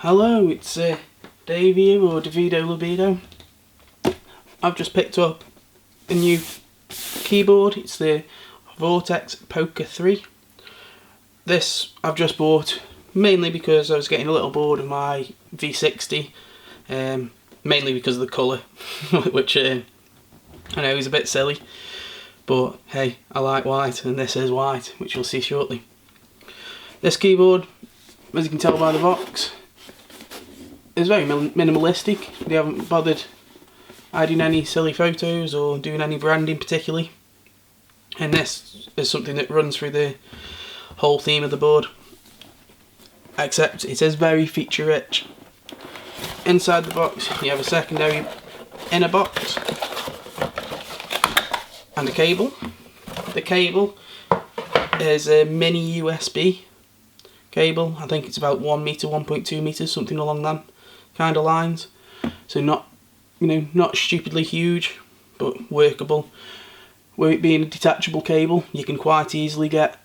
Hello, it's Dave here, or Davido Libido. I've just picked up a new keyboard. It's the Vortex Pok3R. This I've just bought mainly because I was getting a little bored of my V60, mainly because of the colour, which I know is a bit silly, but hey, I like white and this is white, which you'll see shortly. This keyboard, as you can tell by the box, is very minimalistic. They haven't bothered adding any silly photos or doing any branding particularly, and this is something that runs through the whole theme of the board, except it is very feature rich. Inside the box you have a secondary inner box and a cable. The cable is a mini USB cable. I think it's about 1 meter, 1.2 meters, something along them kind of lines. So not, not stupidly huge, but workable. With it being a detachable cable, you can quite easily get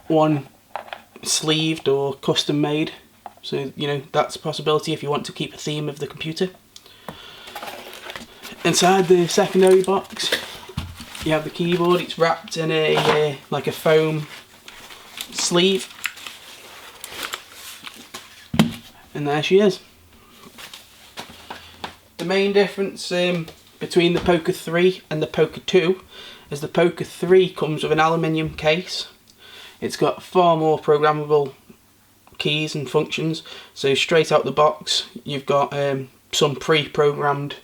one sleeved or custom made. So that's a possibility if you want to keep a theme of the computer. Inside the secondary box, you have the keyboard. It's wrapped in a like a foam sleeve, and there she is. The main difference between the Pok3R and the Pok2 is the Pok3R comes with an aluminium case. It's got far more programmable keys and functions. So straight out the box, you've got some pre-programmed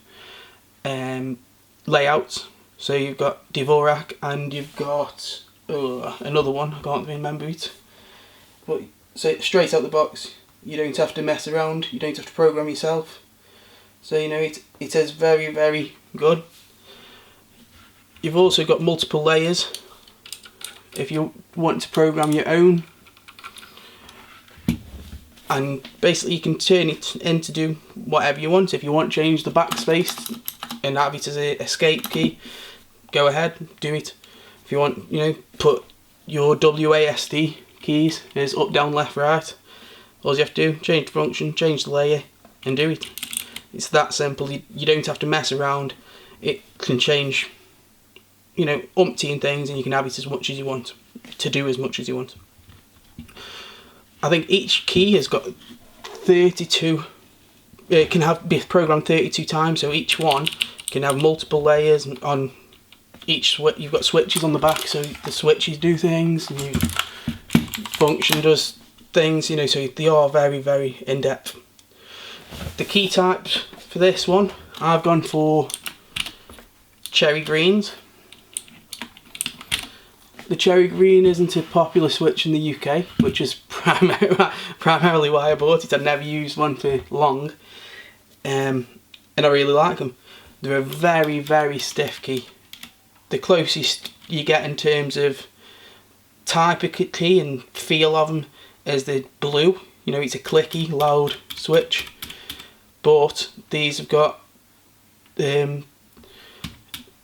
layouts. So you've got Dvorak and you've got another one, I can't remember it. But so straight out the box, you don't have to mess around, you don't have to program yourself. So it is very, very good. You've also got multiple layers if you want to program your own, and basically you can turn it in to do whatever you want. If you want to change the backspace and have it as an escape key, go ahead, do it. If you want, put your WASD keys as up, down, left, right, all you have to do, change the function, change the layer, and do it. It's that simple. You don't have to mess around. It can change, umpteen things, and you can have it as much as you want, to do as much as you want. I think each key has got 32, it can be programmed 32 times, so each one can have multiple layers on each switch. You've got switches on the back, so the switches do things, and your function does things, so they are very, very in-depth. The key types for this one, I've gone for cherry greens. The cherry green isn't a popular switch in the UK, which is primarily why I bought it. I've never used one for long, and I really like them. They're a very, very stiff key. The closest you get in terms of type of key and feel of them is the blue. It's a clicky, loud switch. But these have got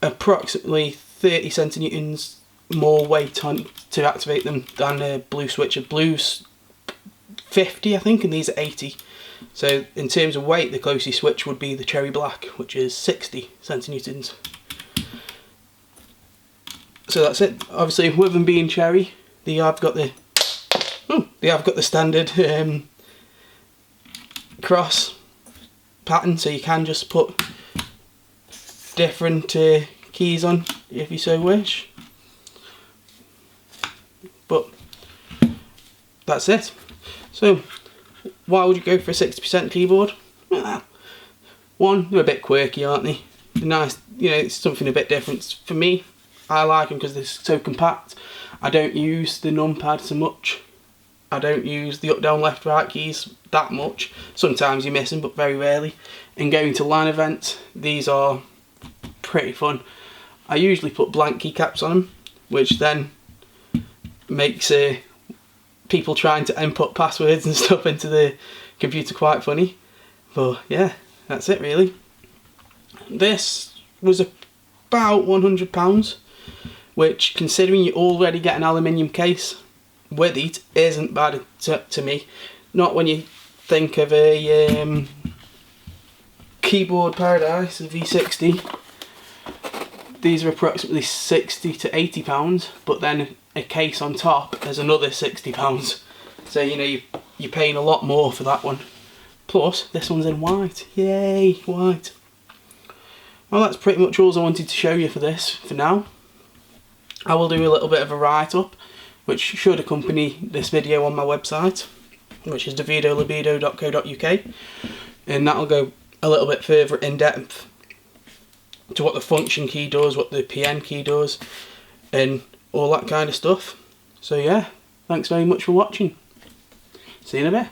approximately 30 centinewtons more weight on to activate them than a blue switch. A blue's 50, I think, and these are 80. So in terms of weight, the closest switch would be the cherry black, which is 60 centinewtons. So that's it. Obviously, with them being cherry, they have got the standard cross pattern, so you can just put different keys on if you so wish. But that's it. So why would you go for a 60% keyboard? One, they're a bit quirky, aren't they? They're nice, it's something a bit different. For me, I like them because they're so compact. I don't use the numpad so much. I don't use the up, down, left, right keys that much. Sometimes you miss them, but very rarely. And going to LAN events, these are pretty fun. I usually put blank keycaps on them, which then makes people trying to input passwords and stuff into the computer quite funny. But yeah, that's it really. This was about £100, which, considering you already get an aluminium case with it, isn't bad to me. Not when you think of a keyboard Paradise, a V60. These are approximately £60 to £80, but then a case on top is another £60. So you know you're paying a lot more for that one. Plus this one's in white. Yay, white. Well, that's pretty much all I wanted to show you for this for now. I will do a little bit of a write-up which should accompany this video on my website, which is davidolibido.co.uk, and that'll go a little bit further in depth to what the function key does, what the PN key does, and all that kind of stuff. So yeah, thanks very much for watching. See you in a bit.